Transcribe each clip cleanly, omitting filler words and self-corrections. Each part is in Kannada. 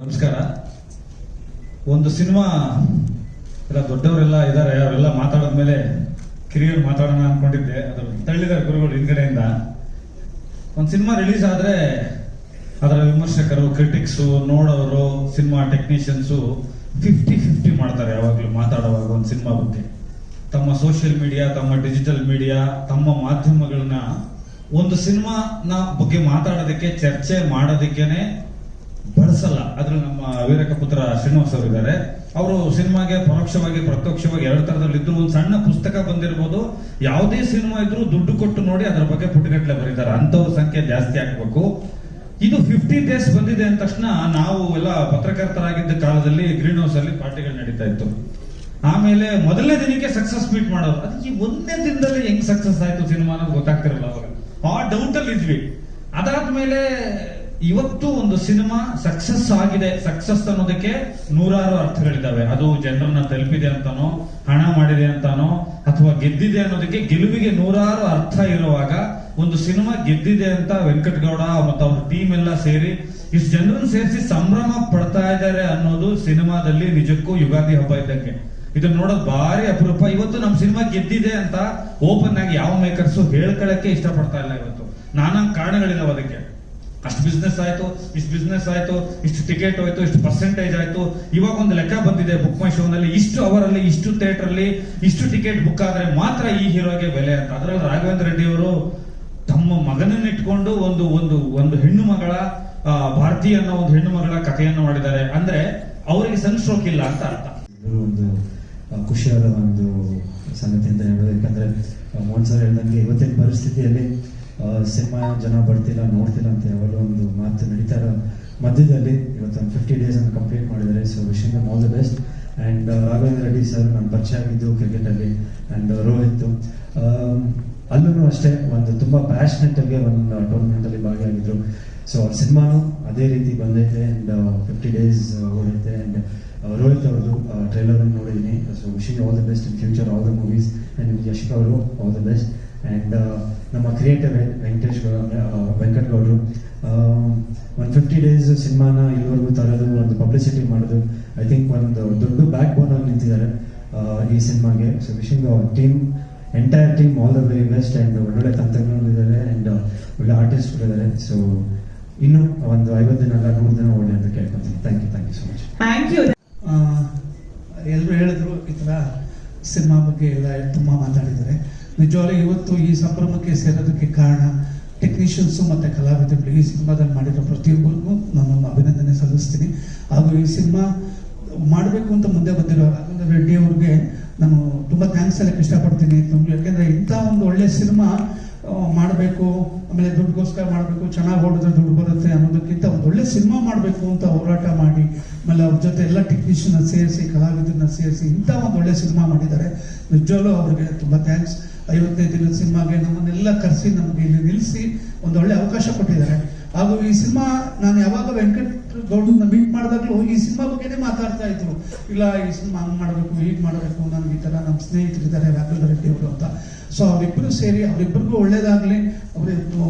ನಮಸ್ಕಾರ. ಒಂದು ಸಿನಿಮಾ ಎಲ್ಲ ದೊಡ್ಡವರೆಲ್ಲ ಇದ್ದಾರೆ, ಅವರೆಲ್ಲ ಮಾತಾಡಿದ್ಮೇಲೆ ಕಿರಿಯರು ಮಾತಾಡೋಣ ಅನ್ಕೊಂಡಿದ್ದೆ, ಅದು ತಳ್ಳಿದ್ದಾರೆ ಗುರುಗಳು ಹಿಂದ್ಗಡೆಯಿಂದ. ಒಂದು ಸಿನಿಮಾ ರಿಲೀಸ್ ಆದ್ರೆ ಅದರ ವಿಮರ್ಶಕರು, ಕ್ರಿಟಿಕ್ಸು, ನೋಡೋರು, ಸಿನಿಮಾ ಟೆಕ್ನಿಷಿಯನ್ಸು 50-50 ಮಾಡ್ತಾರೆ ಯಾವಾಗಲೂ ಮಾತಾಡುವಾಗ ಒಂದು ಸಿನಿಮಾ ಬಗ್ಗೆ. ತಮ್ಮ ಸೋಷಿಯಲ್ ಮೀಡಿಯಾ, ತಮ್ಮ ಡಿಜಿಟಲ್ ಮೀಡಿಯಾ, ತಮ್ಮ ಮಾಧ್ಯಮಗಳನ್ನ ಒಂದು ಸಿನಿಮಾನ ಬಗ್ಗೆ ಮಾತಾಡೋದಕ್ಕೆ, ಚರ್ಚೆ ಮಾಡೋದಕ್ಕೇನೆ ಬಳಸಲ್ಲ. ಅದ್ರಲ್ಲಿ ನಮ್ಮ ವೀರಕಪುತ್ರ ಶ್ರೀನಿವಾಸ್ ಅವರು ಇದ್ದಾರೆ. ಅವರು ಸಿನಿಮಾಗೆ ಪರೋಕ್ಷವಾಗಿ ಪ್ರತ್ಯಕ್ಷವಾಗಿ ಎರಡು ತರದಲ್ಲಿದ್ದು, ಒಂದು ಸಣ್ಣ ಪುಸ್ತಕ ಬಂದಿರಬಹುದು, ಯಾವುದೇ ಸಿನಿಮಾ ಇದ್ರೂ ದುಡ್ಡು ಕೊಟ್ಟು ನೋಡಿ ಅದರ ಬಗ್ಗೆ ಪುಟಗಟ್ಟಲೆ ಬರೀತಾರೆ. ಅಂತವ್ರ ಸಂಖ್ಯೆ ಜಾಸ್ತಿ ಆಗ್ಬೇಕು. ಇದು 50 ಡೇಸ್ ಬಂದಿದೆ ಅಂದ ತಕ್ಷಣ ನಾವು ಎಲ್ಲ ಪತ್ರಕರ್ತರಾಗಿದ್ದ ಕಾಲದಲ್ಲಿ ಗ್ರೀನ್ ಹೌಸ್ ಅಲ್ಲಿ ಪಾರ್ಟಿಗಳು ನಡೀತಾ ಇತ್ತು. ಆಮೇಲೆ ಮೊದಲನೇ ದಿನಕ್ಕೆ ಸಕ್ಸಸ್ ಮೀಟ್ ಮಾಡೋರು. ಅದಕ್ಕೆ ಒಂದೇ ದಿನದಲ್ಲಿ ಹೆಂಗ್ ಸಕ್ಸಸ್ ಆಯ್ತು ಸಿನಿಮಾ ಅನ್ನೋದು ಗೊತ್ತಾಗ್ತಿರಲ್ಲ ಅವಾಗ. ಆ ಡೌಟ್ ಅಲ್ಲಿ ಇದ್ವಿ. ಅದಾದ್ಮೇಲೆ ಇವತ್ತು ಒಂದು ಸಿನಿಮಾ ಸಕ್ಸಸ್ ಆಗಿದೆ, ಸಕ್ಸಸ್ ಅನ್ನೋದಕ್ಕೆ ನೂರಾರು ಅರ್ಥಗಳಿದ್ದಾವೆ. ಅದು ಜನರನ್ನ ತಲುಪಿದೆ ಅಂತಾನೋ, ಹಣ ಮಾಡಿದೆ ಅಂತಾನೋ, ಅಥವಾ ಗೆದ್ದಿದೆ ಅನ್ನೋದಕ್ಕೆ, ಗೆಲುವಿಗೆ ನೂರಾರು ಅರ್ಥ ಇರುವಾಗ ಒಂದು ಸಿನಿಮಾ ಗೆದ್ದಿದೆ ಅಂತ ವೆಂಕಟಗೌಡ ಮತ್ತು ಅವ್ರ ಟೀಮ್ ಎಲ್ಲ ಸೇರಿ ಇಷ್ಟು ಜನರನ್ನು ಸೇರಿಸಿ ಸಂಭ್ರಮ ಪಡ್ತಾ ಇದ್ದಾರೆ ಅನ್ನೋದು ಸಿನಿಮಾದಲ್ಲಿ ನಿಜಕ್ಕೂ ಯುಗಾದಿ ಹಬ್ಬ ಇದ್ದಂಗೆ. ಇದನ್ನ ನೋಡೋದು ಭಾರಿ ಅಪರೂಪ. ಇವತ್ತು ನಮ್ಮ ಸಿನಿಮಾ ಗೆದ್ದಿದೆ ಅಂತ ಓಪನ್ ಆಗಿ ಯಾವ ಮೇಕರ್ಸು ಹೇಳ್ಕೊಳಕ್ಕೆ ಇಷ್ಟಪಡ್ತಾ ಇಲ್ಲ. ಇವತ್ತು ನಾನಾ ಕಾರಣಗಳಿದಾವೆ ಅದಕ್ಕೆ. ಅಷ್ಟು ಬಿಸ್ನೆಸ್ ಆಯ್ತು, ಇಷ್ಟು ಬಿಸ್ನೆಸ್ ಆಯ್ತು, ಇಷ್ಟು ಟಿಕೆಟ್ ಹೋಯ್ತು, ಇಷ್ಟು ಪರ್ಸೆಂಟೇಜ್ ಆಯ್ತು. ಇವಾಗ ಒಂದು ಲೆಕ್ಕ ಬಂದಿದೆ ಬುಕ್ ಮೈ ಶೋನಲ್ಲಿ, ಇಷ್ಟು ಅವರಲ್ಲಿ, ಇಷ್ಟು ಥಿಯೇಟರ್ ಅಲ್ಲಿ ಇಷ್ಟು ಟಿಕೆಟ್ ಬುಕ್ ಆದ್ರೆ ಮಾತ್ರ ಈ ಹೀರೋಗೆ ಬೆಲೆ ಅಂತ. ಅದರಲ್ಲಿ ರಾಘವೇಂದ್ರ ರೆಡ್ಡಿ ಅವರು ತಮ್ಮ ಮಗನನ್ನ ಇಟ್ಕೊಂಡು ಒಂದು ಒಂದು ಒಂದು ಹೆಣ್ಣು ಮಗಳ, ಭಾರತಿ ಅನ್ನೋ ಒಂದು ಹೆಣ್ಣು ಮಗಳ ಕಥೆಯನ್ನು ಮಾಡಿದ್ದಾರೆ. ಅಂದ್ರೆ ಅವರಿಗೆ ಸನ್ಸ್ಟ್ರೋಕ್ ಇಲ್ಲ ಅಂತ ಅರ್ಥ. ಒಂದು ಖುಷಿಯಾದ ಒಂದು ಸಂಗತಿ ಅಂತ ಹೇಳೋದು. ಯಾಕಂದ್ರೆ ಮೋಹನ್ ಸರ್ ಹೇಳ್ದಂಗೆ ಇವತ್ತಿನ ಪರಿಸ್ಥಿತಿಯಲ್ಲಿ ಸಿನಿಮಾ ಜನ ಬರ್ತಿಲ್ಲ, ನೋಡ್ತಿಲ್ಲ ಅಂತ ಯಾವಾಗಲೂ ಒಂದು ಮಾತು ನಡೀತಾ ಇರೋ ಮಧ್ಯದಲ್ಲಿ ಇವತ್ತೊಂದು 50 ಡೇಸ್ ಅನ್ನು ಕಂಪ್ಲೀಟ್ ಮಾಡಿದ್ದಾರೆ. So wishing them all the best. And Raghavendra Reddy sir ನಾನು ಪರಿಚಯ ಆಗಿದ್ದು ಕ್ರಿಕೆಟಲ್ಲಿ. ಆ್ಯಂಡ್ ರೋಹಿತ್ ಅಲ್ಲೂ ಅಷ್ಟೇ ಒಂದು ತುಂಬ ಪ್ಯಾಷನೆಟ್ ಆಗಿ ಒಂದು ಟೂರ್ನಮೆಂಟಲ್ಲಿ ಭಾಗಿಯಾಗಿದ್ರು. ಸೊ ಅವ್ರ ಸಿನಿಮಾನು ಅದೇ ರೀತಿ ಬಂದೈತೆ. ಆ್ಯಂಡ್ 50 ಡೇಸ್ ಓಡೈತೆ. ಆ್ಯಂಡ್ ರೋಹಿತ್ ಅವ್ರದ್ದು ಟ್ರೈಲರ್ ನೋಡಿದ್ದೀನಿ. So wishing all the best in future, all the movies. And Yash ಅವರು ಆಲ್ ದ ಬೆಸ್ಟ್. ಆ್ಯಂಡ್ ನಮ್ಮ ಕ್ರಿಯೇಟರ್ ವೆಂಕಟಗೌಡರು ಒಂದು 50 ಡೇಸ್ ಸಿನಿಮಾನ ಇಲ್ಲಿವರೆಗೂ ತರೋದು, ಒಂದು ಪಬ್ಲಿಸಿಟಿ ಮಾಡೋದು, ಐ ಥಿಂಕ್ ಒಂದು ದೊಡ್ಡ ಬ್ಯಾಕ್ ಬೋನ್ ಆಗಿ ನಿಂತಿದ್ದಾರೆ ಈ ಸಿನಿಮಾಗೆ. So wishing team, entire team all the very best. And ಒಳ್ಳೊಳ್ಳೆ ತಂತ್ರಜ್ಞಾನಗಳಿದ್ದಾರೆ ಆ್ಯಂಡ್ ಒಳ್ಳೆ ಆರ್ಟಿಸ್ಟ್ಗಳಿದ್ದಾರೆ. ಸೊ ಇನ್ನು ಒಂದು 50 ದಿನ ಅಲ್ಲ 100 ದಿನ ಒಳ್ಳೆ ಅಂತ ಕೇಳ್ಕೊತೀನಿ. Thank you so much. Thank you. ಎಲ್ಲರೂ ಹೇಳಿದ್ರು ಈ ಥರ ಸಿನಿಮಾ ಬಗ್ಗೆ ಎಲ್ಲ ತುಂಬ ಮಾತಾಡಿದ್ದಾರೆ. ನಿಜವಾಗ್ಲೂ ಇವತ್ತು ಈ ಸಂಭ್ರಮಕ್ಕೆ ಸೇರೋದಕ್ಕೆ ಕಾರಣ ಟೆಕ್ನಿಷಿಯನ್ಸು ಮತ್ತು ಕಲಾವಿದರುಗಳು. ಈ ಸಿನಿಮಾದಲ್ಲಿ ಮಾಡಿರೋ ಪ್ರತಿಯೊಬ್ಬರಿಗೂ ನಾನು ಅಭಿನಂದನೆ ಸಲ್ಲಿಸ್ತೀನಿ. ಹಾಗೂ ಈ ಸಿನಿಮಾ ಮಾಡಬೇಕು ಅಂತ ಮುಂದೆ ಬಂದಿರೋ ರಾಘವೇಂದ್ರ ರೆಡ್ಡಿ ಅವ್ರಿಗೆ ನಾನು ತುಂಬ ಥ್ಯಾಂಕ್ಸ್ ಹೇಳಕ್ಕೆ ಇಷ್ಟಪಡ್ತೀನಿ. ಯಾಕೆಂದರೆ ಇಂಥ ಒಂದು ಒಳ್ಳೆ ಸಿನಿಮಾ ಮಾಡಬೇಕು, ಆಮೇಲೆ ದುಡ್ಡುಗೋಸ್ಕರ ಮಾಡಬೇಕು, ಚೆನ್ನಾಗಿ ಹೊಡೆದ್ರೆ ದುಡ್ಡು ಬರುತ್ತೆ ಅನ್ನೋದಕ್ಕಿಂತ ಒಂದು ಒಳ್ಳೆ ಸಿನಿಮಾ ಮಾಡಬೇಕು ಅಂತ ಹೋರಾಟ ಮಾಡಿ, ಆಮೇಲೆ ಅವ್ರ ಜೊತೆ ಎಲ್ಲ ಟೆಕ್ನಿಷಿಯನ್ನ ಸೇರಿಸಿ, ಕಲಾವಿದರನ್ನ ಸೇರಿಸಿ ಇಂಥ ಒಂದು ಒಳ್ಳೆ ಸಿನಿಮಾ ಮಾಡಿದ್ದಾರೆ. ನಿಜವಾಗ್ಲೂ ಅವ್ರಿಗೆ ತುಂಬ ಥ್ಯಾಂಕ್ಸ್. 55 ದಿನದ ಸಿನಿಮಾಗೆ ನಮ್ಮನ್ನೆಲ್ಲ ಕರೆಸಿ ನಮಗೆ ಇಲ್ಲಿ ನಿಲ್ಲಿಸಿ ಒಂದು ಒಳ್ಳೆ ಅವಕಾಶ ಕೊಟ್ಟಿದ್ದಾರೆ. ಹಾಗೂ ಈ ಸಿನಿಮಾ ನಾನು ಯಾವಾಗ ವೆಂಕಟಗೌಡರನ್ನ ಮೀಟ್ ಮಾಡಿದಾಗಲೂ ಈ ಸಿನಿಮಾ ಬಗ್ಗೆನೇ ಮಾತಾಡ್ತಾ ಇದ್ರು. ಇಲ್ಲ ಈ ಸಿನಿಮಾ ಹಂಗೆ ಮಾಡಬೇಕು, ಹೀಗೆ ಮಾಡಬೇಕು, ನನಗೆ ಈ ಥರ ನಮ್ಮ ಸ್ನೇಹಿತರಿದ್ದಾರೆ ರಾಘವೇಂದ್ರ ರೆಡ್ಡಿ ಅವರು ಅಂತ. ಸೊ ಅವರಿಬ್ಬರು ಸೇರಿ ಅವರಿಬ್ಬರಿಗೂ ಒಳ್ಳೇದಾಗಲಿ, ಅವರು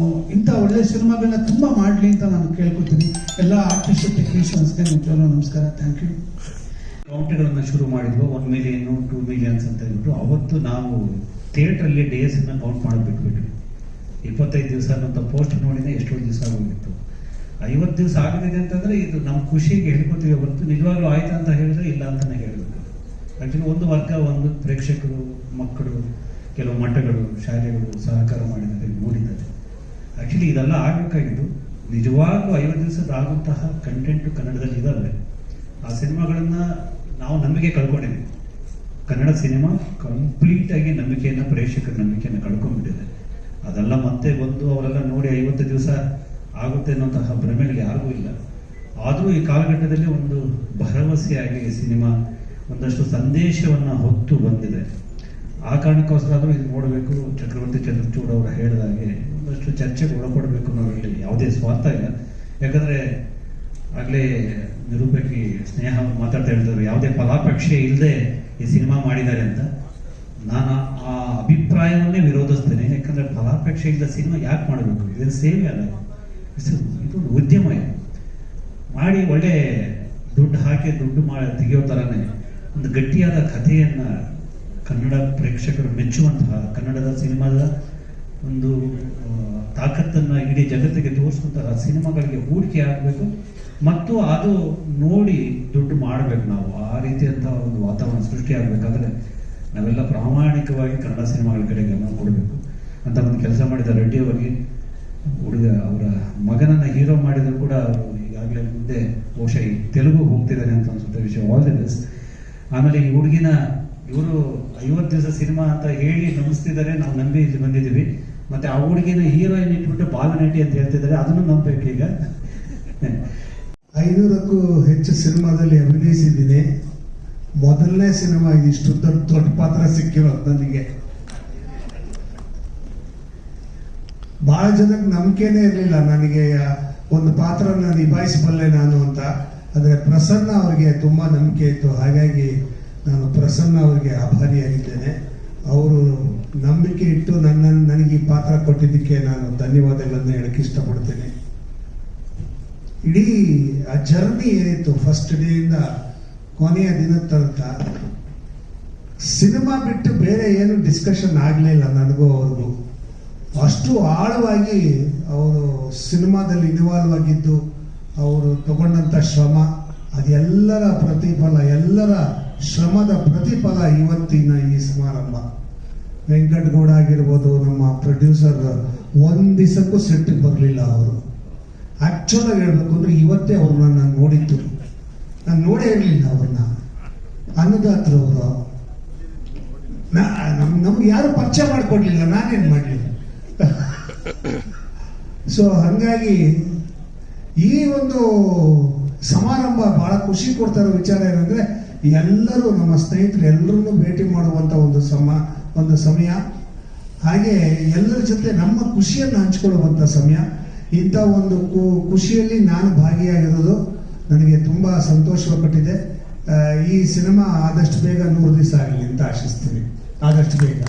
ಇಂಥ ಒಳ್ಳೆ ಸಿನಿಮಾಗಳನ್ನ ತುಂಬ ಮಾಡಲಿ ಅಂತ ನಾನು ಕೇಳ್ಕೊತೀನಿ. ಎಲ್ಲ ಆರ್ಟಿಸ್ಟ್ ಟೆಕ್ನಿಷಿಯನ್ಸ್ಗೆ ನಿಜವಾಗ್ಲೂ ನಮಸ್ಕಾರ. Thank you. ಕೌಂಟ್ಗಳನ್ನು ಶುರು ಮಾಡಿದ್ವು, 1 ಮಿಲಿಯನ್ 2 ಮಿಲಿಯನ್ಸ್ ಅಂತ ಹೇಳ್ಬಿಟ್ಟು. ಅವತ್ತು ನಾವು ಥಿಯೇಟ್ರಲ್ಲಿ ಡೇಸನ್ನು ಕೌಂಟ್ ಮಾಡೋದು ಬಿಟ್ಬಿಟ್ವಿ. 25 ದಿವಸ ಅನ್ನೋಂಥ ಪೋಸ್ಟ್ ನೋಡಿದ್ರೆ ಎಷ್ಟೋ ದಿವಸ ಆಗೋಗಿತ್ತು. 50 ದಿವಸ ಆಗಿದೆ ಅಂತಂದರೆ ಇದು ನಮ್ಮ ಖುಷಿಗೆ ಹೇಳ್ಕೊತೀವಿ ಹೊರತು ನಿಜವಾಗ್ಲೂ ಆಯ್ತು ಅಂತ ಹೇಳಿದ್ರೆ ಇಲ್ಲ ಅಂತಲೇ ಹೇಳಬೇಕು. ಆ್ಯಕ್ಚುಲಿ ಒಂದು ವರ್ಗ, ಒಂದು ಪ್ರೇಕ್ಷಕರು, ಮಕ್ಕಳು, ಕೆಲವು ಮಠಗಳು, ಶಾಲೆಗಳು ಸಹಕಾರ ಮಾಡಿದ್ದಾರೆ, ನೋಡಿದ್ದಾರೆ. ಆ್ಯಕ್ಚುಲಿ ಇದೆಲ್ಲ ಆಗಬೇಕಾಗಿದ್ದು ನಿಜವಾಗ್ಲೂ 50 ದಿವಸದ ಆಗುವಂತಹ ಕಂಟೆಂಟು ಕನ್ನಡದಲ್ಲಿ ಇದ್ದಾವೆ. ಆ ಸಿನಿಮಾಗಳನ್ನು ನಾವು ನಂಬಿಕೆ ಕಳ್ಕೊಂಡಿದ್ದೀವಿ. ಕನ್ನಡ ಸಿನಿಮಾ ಕಂಪ್ಲೀಟಾಗಿ ನಂಬಿಕೆಯನ್ನು, ಪ್ರೇಕ್ಷಕರ ನಂಬಿಕೆಯನ್ನು ಕಳ್ಕೊಂಡ್ಬಿಟ್ಟಿದೆ. ಅದೆಲ್ಲ ಮತ್ತೆ ಬಂದು ಅವರೆಲ್ಲ ನೋಡಿ 50 ದಿವಸ ಆಗುತ್ತೆ ಅನ್ನೋಂತಹ ಭ್ರಮೆಗಳು ಯಾರಿಗೂ ಇಲ್ಲ. ಆದರೂ ಈ ಕಾಲಘಟ್ಟದಲ್ಲಿ ಒಂದು ಭರವಸೆಯಾಗಿ ಸಿನಿಮಾ ಒಂದಷ್ಟು ಸಂದೇಶವನ್ನು ಹೊತ್ತು ಬಂದಿದೆ. ಆ ಕಾರಣಕ್ಕೋಸ್ಕರ ಆದರೂ ಇದು ನೋಡಬೇಕು. ಚಕ್ರವರ್ತಿ ಚಂದ್ರಚೂಡ್ ಅವರು ಹೇಳಿದಾಗೆ ಒಂದಷ್ಟು ಚರ್ಚೆಗೆ ಒಳಪಡಬೇಕು ಅನ್ನೋದ್ರಲ್ಲಿ ಯಾವುದೇ ಸ್ವಾರ್ಥ ಇಲ್ಲ. ಯಾಕಂದರೆ ಆಗಲೇ ನಿರೂಪಕಿ ಸ್ನೇಹ ಮಾತಾಡ್ತಾ ಹೇಳಿದ್ರು, ಯಾವುದೇ ಫಲಾಪೇಕ್ಷೆ ಇಲ್ಲದೆ ಈ ಸಿನಿಮಾ ಮಾಡಿದ್ದಾರೆ ಅಂತ. ನಾನು ಆ ಅಭಿಪ್ರಾಯವನ್ನೇ ವಿರೋಧಿಸ್ತೇನೆ. ಯಾಕಂದರೆ ಫಲಾಪೇಕ್ಷೆ ಇಲ್ಲದ ಸಿನಿಮಾ ಯಾಕೆ ಮಾಡಬೇಕು? ಇದನ್ನು ಸೇವೆ ಅಲ್ಲ, ಇದು ಉದ್ಯಮ. ಮಾಡಿ ಒಳ್ಳೆ ದುಡ್ಡು ಹಾಕಿ ತೆಗೆಯೋ ಥರನೇ ಒಂದು ಗಟ್ಟಿಯಾದ ಕಥೆಯನ್ನು ಕನ್ನಡ ಪ್ರೇಕ್ಷಕರು ಮೆಚ್ಚುವಂತಹ ಕನ್ನಡದ ಸಿನಿಮಾದ ಒಂದು ತಾಕತ್ತನ್ನು ಇಡೀ ಜಗತ್ತಿಗೆ ತೋರಿಸುವಂತಹ ಸಿನಿಮಾಗಳಿಗೆ ಹೂಡಿಕೆ ಆಗಬೇಕು ಮತ್ತು ಅದು ನೋಡಿ ದುಡ್ಡು ಮಾಡಬೇಕು. ನಾವು ಆ ರೀತಿಯಂಥ ಒಂದು ವಾತಾವರಣ ಸೃಷ್ಟಿ ಆಗಬೇಕಾದ್ರೆ ನಾವೆಲ್ಲ ಪ್ರಾಮಾಣಿಕವಾಗಿ ಕನ್ನಡ ಸಿನಿಮಾಗಳ ಕಡೆ ಗಮನ ಕೊಡಬೇಕು ಅಂತ ಒಂದು ಕೆಲಸ ಮಾಡಿದ ರೆಡ್ಡಿ ಅವರಿಗೆ, ಅವರ ಮಗನನ್ನು ಹೀರೋ ಮಾಡಿದ್ರು ಕೂಡ ಅವರು ಈಗಾಗಲೇ ಮುಂದೆ ಬಹುಶಃ ಈ ತೆಲುಗು ಹೋಗ್ತಿದ್ದಾರೆ ಅಂತ ಅನ್ಸುತ್ತೆ ವಿಷಯ. All the best. ಆಮೇಲೆ ಈ ಹುಡುಗಿನ ಇವರು 50 ದಿವಸ ಸಿನಿಮಾ ಅಂತ ಹೇಳಿ ನಂಬಿಸ್ತಿದ್ದಾರೆ, ನಾವು ನಂಬಿ ಇಲ್ಲಿ ಬಂದಿದ್ದೀವಿ. ಮತ್ತೆ ಆ ಹುಡುಗಿನ ಹೀರೋಯಿನ್ ಇಟ್ಬಿಟ್ಟು ಬಾಲನಟಿ ಅಂತ ಹೇಳ್ತಿದ್ದಾರೆ, ಅದನ್ನು ನಂಬಬೇಕು ಈಗ. 500ಕ್ಕೂ ಹೆಚ್ಚು ಸಿನಿಮಾದಲ್ಲಿ ಅಭಿನಯಿಸಿದ್ದೀನಿ. ಮೊದಲನೇ ಸಿನಿಮಾ ಇದಿಷ್ಟು ದೊಡ್ಡ ಪಾತ್ರ ಸಿಕ್ಕಿರೋದು ನನಗೆ. ಬಹಳ ಜನಕ್ಕೆ ನಂಬಿಕೆನೇ ಇರಲಿಲ್ಲ ನನಗೆ ಒಂದು ಪಾತ್ರನ ನಿಭಾಯಿಸಬಲ್ಲೆ ನಾನು ಅಂತ. ಆದರೆ ಪ್ರಸನ್ನ ಅವರಿಗೆ ತುಂಬಾ ನಂಬಿಕೆ ಇತ್ತು, ಹಾಗಾಗಿ ನಾನು ಪ್ರಸನ್ನ ಅವರಿಗೆ ಆಭಾರಿಯಾಗಿದ್ದೇನೆ. ಅವರು ನಂಬಿಕೆ ಇಟ್ಟು ನನಗೆ ಈ ಪಾತ್ರ ಕೊಟ್ಟಿದ್ದಕ್ಕೆ ನಾನು ಧನ್ಯವಾದಗಳನ್ನು ಹೇಳಕ್ಕೆ ಇಷ್ಟಪಡ್ತೇನೆ. ಇಡೀ ಆ ಜರ್ನಿ ಏನಿತ್ತು ಫಸ್ಟ್ ಡೇಯಿಂದ ಕೊನೆಯ ದಿನದ ತನಕ ಸಿನಿಮಾ ಬಿಟ್ಟು ಬೇರೆ ಏನು ಡಿಸ್ಕಷನ್ ಆಗಲಿಲ್ಲ ನನಗೂ ಅವ್ರಿಗೂ. ಅಷ್ಟು ಆಳವಾಗಿ ಅವರು ಸಿನಿಮಾದಲ್ಲಿ ಇನ್ವಾಲ್ವ್ ಆಗಿದ್ದು, ಅವರು ತಗೊಂಡಂತ ಶ್ರಮ, ಅದೆಲ್ಲರ ಪ್ರತಿಫಲ, ಎಲ್ಲರ ಶ್ರಮದ ಪ್ರತಿಫಲ ಇವತ್ತಿನ ಈ ಸಮಾರಂಭ. ವೆಂಕಟಗೌಡ ಆಗಿರ್ಬೋದು, ನಮ್ಮ ಪ್ರೊಡ್ಯೂಸರ್, ಒಂದ್ ದಿವಸಕ್ಕೂ ಸೆಟ್ಗೆ ಬರಲಿಲ್ಲ ಅವರು. ಆಕ್ಚುಲ್ ಆಗಿ ಹೇಳ್ಬೇಕು ಅಂದ್ರೆ ಇವತ್ತೇ ಅವ್ರನ್ನ ನಾನು ನೋಡಿದ್ದು, ನಾನು ನೋಡೇ ಇರಲಿಲ್ಲ ಅವ್ರನ್ನ. ಅನ್ನದಾತ್ರ ಅವರು ನಮ್ಗೆ ಯಾರು ಪರಿಚಯ ಮಾಡಿಕೊಡ್ಲಿಲ್ಲ, ನಾನೇನ್ ಮಾಡಲಿಲ್ಲ. ಸೊ ಹಂಗಾಗಿ ಈ ಒಂದು ಸಮಾರಂಭ ಬಹಳ ಖುಷಿ ಕೊಡ್ತಾ ಇರೋ ವಿಚಾರ ಏನಂದ್ರೆ ಎಲ್ಲರೂ ನಮ್ಮ ಸ್ನೇಹಿತರು ಎಲ್ಲರನ್ನೂ ಭೇಟಿ ಮಾಡುವಂತ ಒಂದು ಸಮಯ, ಹಾಗೆ ಎಲ್ಲರ ಜೊತೆ ನಮ್ಮ ಖುಷಿಯನ್ನು ಹಂಚಿಕೊಳ್ಳುವಂತ ಸಮಯ. ಇಂಥ ಒಂದು ಖುಷಿಯಲ್ಲಿ ನಾನು ಭಾಗಿಯಾಗಿರೋದು ನನಗೆ ತುಂಬಾ ಸಂತೋಷಪಟ್ಟಿದೆ. ಈ ಸಿನಿಮಾ ಆದಷ್ಟು ಬೇಗ 100 ದಿವಸ ಆಗಲಿ ಅಂತ ಆಶಿಸ್ತೀನಿ, ಆದಷ್ಟು ಬೇಗ.